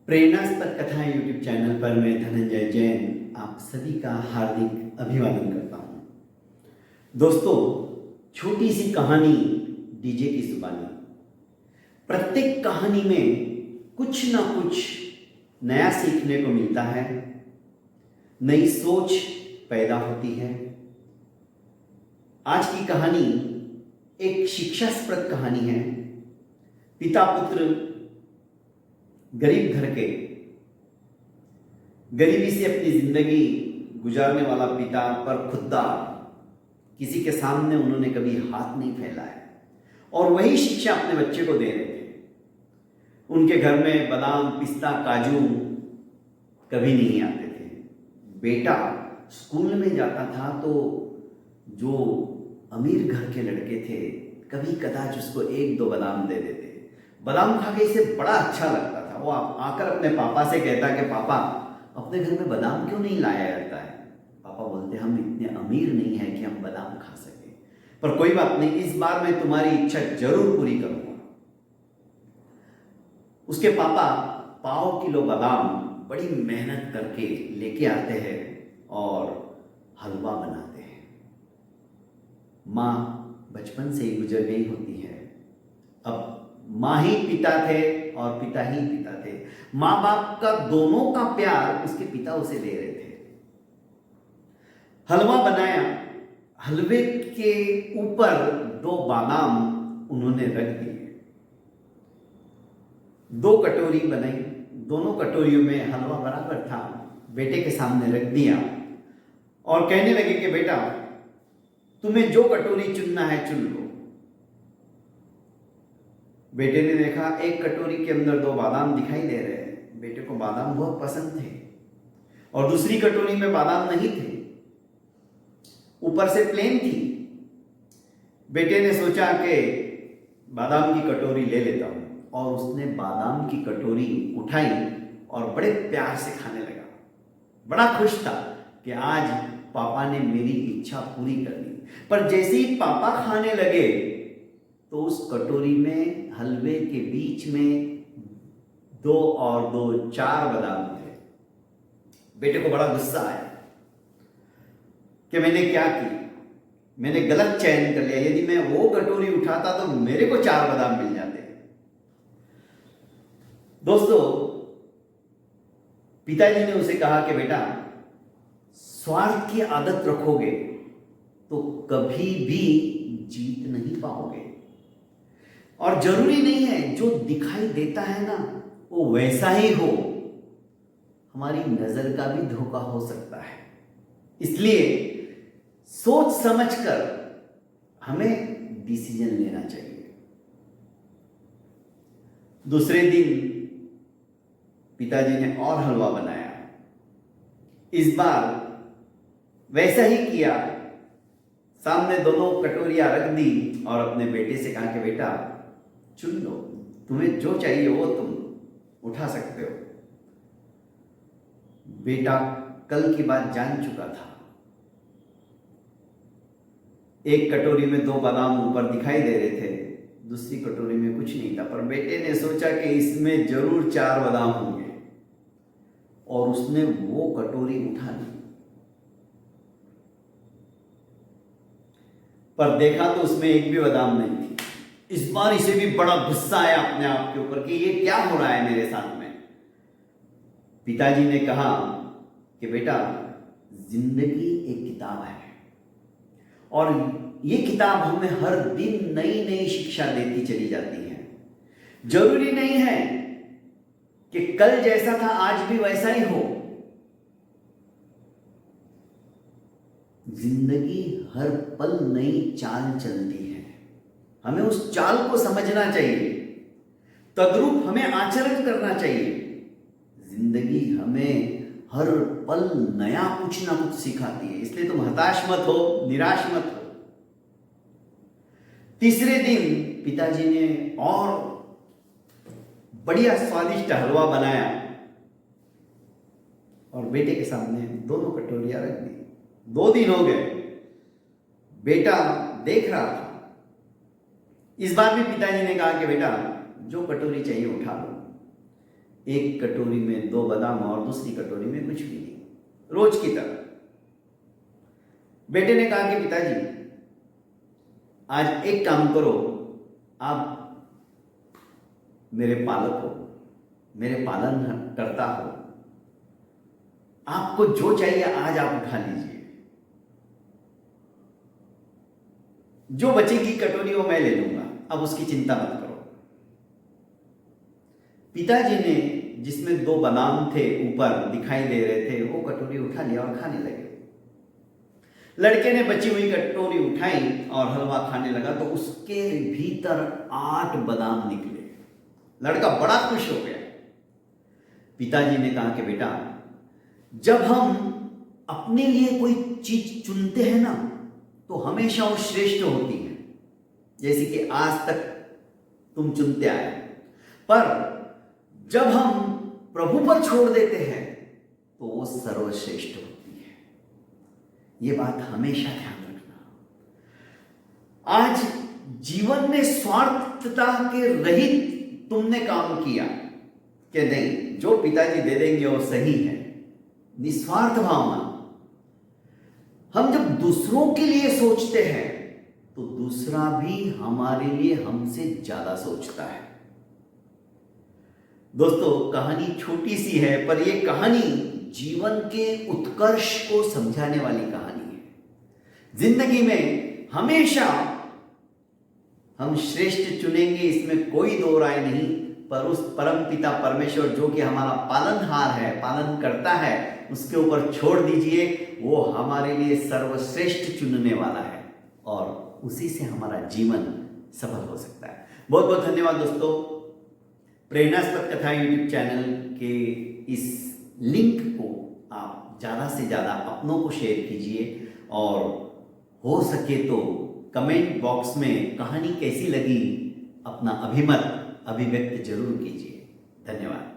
प्रेरणास्पद कथाएं YouTube channel पर मैं धनंजय जैन आप सभी का हार्दिक अभिवादन करता हूं। दोस्तों, छोटी सी कहानी डीजे की जुबानी। प्रत्येक कहानी में कुछ ना कुछ नया सीखने को मिलता है, नई सोच पैदा होती है। आज की कहानी एक शिक्षास्पद कहानी है। पिता पुत्र गरीब घर के, गरीबी से अपनी जिंदगी गुजारने वाला पिता पर खुददार, किसी के सामने उन्होंने कभी हाथ नहीं फैलाया और वही शिक्षा अपने बच्चे को दे रहे थे। उनके घर में बादाम, पिस्ता, काजू कभी नहीं आते थे। बेटा स्कूल में जाता था तो जो अमीर घर के लड़के थे कभी कदाच उसको एक दो बादाम दे देते। बादाम खा के इसे बड़ा अच्छा लगता था। वो आकर अपने पापा से कहता कि पापा, अपने घर में बादाम क्यों नहीं लाया जाता है? पापा बोलते, हम इतने अमीर नहीं हैं कि हम बादाम खा सके, पर कोई बात नहीं, इस बार मैं तुम्हारी इच्छा जरूर पूरी करूंगा। उसके पापा पाव किलो बादाम बड़ी मेहनत करके लेके आते हैं और हलवा बनाते हैं। माँ बचपन से ही गुजर गई होती है। अब माँ ही पिता थे और पिता ही पिता थे। माँ बाप का दोनों का प्यार उसके पिता उसे दे रहे थे। हलवा बनाया, हलवे के ऊपर 2 बादाम उन्होंने रख दिए। 2 कटोरी बनाई, दोनों कटोरियों में हलवा बराबर था, बेटे के सामने रख दिया और कहने लगे कि बेटा, तुम्हें जो कटोरी चुनना है चुन लो। बेटे ने देखा एक कटोरी के अंदर 2 बादाम दिखाई दे रहे हैं। बेटे को बादाम बहुत पसंद थे और दूसरी कटोरी में बादाम नहीं थे, ऊपर से प्लेन थी। बेटे ने सोचा कि बादाम की कटोरी ले लेता हूं और उसने बादाम की कटोरी उठाई और बड़े प्यार से खाने लगा। बड़ा खुश था कि आज पापा ने मेरी इच्छा पूरी कर दी। पर जैसे ही पापा खाने लगे तो उस कटोरी में हलवे के बीच में 2 और 2 4 बादाम थे। बेटे को बड़ा गुस्सा आया कि मैंने क्या किया, मैंने गलत चयन कर लिया। यदि मैं वो कटोरी उठाता तो मेरे को 4 बादाम मिल जाते। दोस्तों, पिताजी ने उसे कहा कि बेटा, स्वार्थ की आदत रखोगे तो कभी भी जीत नहीं पाओगे। और जरूरी नहीं है जो दिखाई देता है ना वो वैसा ही हो, हमारी नजर का भी धोखा हो सकता है। इसलिए सोच समझकर हमें डिसीजन लेना चाहिए। दूसरे दिन पिताजी ने और हलवा बनाया। इस बार वैसा ही किया, सामने दोनों कटोरियां रख दी और अपने बेटे से कहा कि बेटा चुन लो, तुम्हें जो चाहिए वो तुम उठा सकते हो। बेटा कल की बात जान चुका था। एक कटोरी में 2 बादाम ऊपर दिखाई दे रहे थे, दूसरी कटोरी में कुछ नहीं था, पर बेटे ने सोचा कि इसमें जरूर 4 बादाम होंगे और उसने वो कटोरी उठा ली। पर देखा तो उसमें एक भी बादाम नहीं थी। इस बार इसे भी बड़ा गुस्सा आया अपने आप के ऊपर कि ये क्या हो रहा है मेरे साथ में। पिताजी ने कहा कि बेटा, जिंदगी एक किताब है और ये किताब हमें हर दिन नई नई शिक्षा देती चली जाती है। जरूरी नहीं है कि कल जैसा था आज भी वैसा ही हो। जिंदगी हर पल नई चाल चलती है, हमें उस चाल को समझना चाहिए, तद्रूप हमें आचरण करना चाहिए। जिंदगी हमें हर पल नया कुछ ना कुछ सिखाती है, इसलिए तुम हताश मत हो, निराश मत हो। तीसरे दिन पिताजी ने और बढ़िया स्वादिष्ट हलवा बनाया और बेटे के सामने दोनों कटोरियां रख दी। 2 दिन हो गए, बेटा देख रहा था। इस बार भी पिताजी ने कहा कि बेटा, जो कटोरी चाहिए उठा लो। एक कटोरी में 2 बादाम और दूसरी कटोरी में कुछ भी नहीं, रोज की तरह। बेटे ने कहा कि पिताजी आज एक काम करो, आप मेरे पालक हो, मेरे पालन करता हो, आपको जो चाहिए आज आप उठा लीजिए, जो बचेगी कटोरी वो मैं ले लूंगा, अब उसकी चिंता मत करो। पिताजी ने जिसमें 2 बादाम थे ऊपर दिखाई दे रहे थे, वो कटोरी उठा लिया और खाने लगे। लड़के ने बची हुई कटोरी उठाई और हलवा खाने लगा तो उसके भीतर 8 बादाम निकले। लड़का बड़ा खुश हो गया। पिताजी ने कहा कि बेटा, जब हम अपने लिए कोई चीज चुनते हैं ना तो हमेशा वो श्रेष्ठ होती है, जैसे कि आज तक तुम चुनते आए, पर जब हम प्रभु पर छोड़ देते हैं तो वो सर्वश्रेष्ठ होती है। ये बात हमेशा ध्यान रखना। आज जीवन में स्वार्थता के रहित तुमने काम किया कि नहीं, जो पिताजी दे देंगे वो सही है, निस्वार्थ भावना। हम जब दूसरों के लिए सोचते हैं तो दूसरा भी हमारे लिए हमसे ज्यादा सोचता है। दोस्तों, कहानी छोटी सी है पर यह कहानी जीवन के उत्कर्ष को समझाने वाली कहानी है। जिंदगी में हमेशा हम श्रेष्ठ चुनेंगे, इसमें कोई दो राय नहीं, पर उस परम पिता परमेश्वर जो कि हमारा पालनहार है, पालन करता है, उसके ऊपर छोड़ दीजिए। वो हमारे लिए सर्वश्रेष्ठ चुनने वाला है और उसी से हमारा जीवन सफल हो सकता है। बहुत बहुत धन्यवाद दोस्तों। प्रेरणास्पद कथा यूट्यूब चैनल के इस लिंक को आप ज़्यादा से ज़्यादा अपनों को शेयर कीजिए और हो सके तो कमेंट बॉक्स में कहानी कैसी लगी अपना अभिमत अभिव्यक्त जरूर कीजिए। धन्यवाद।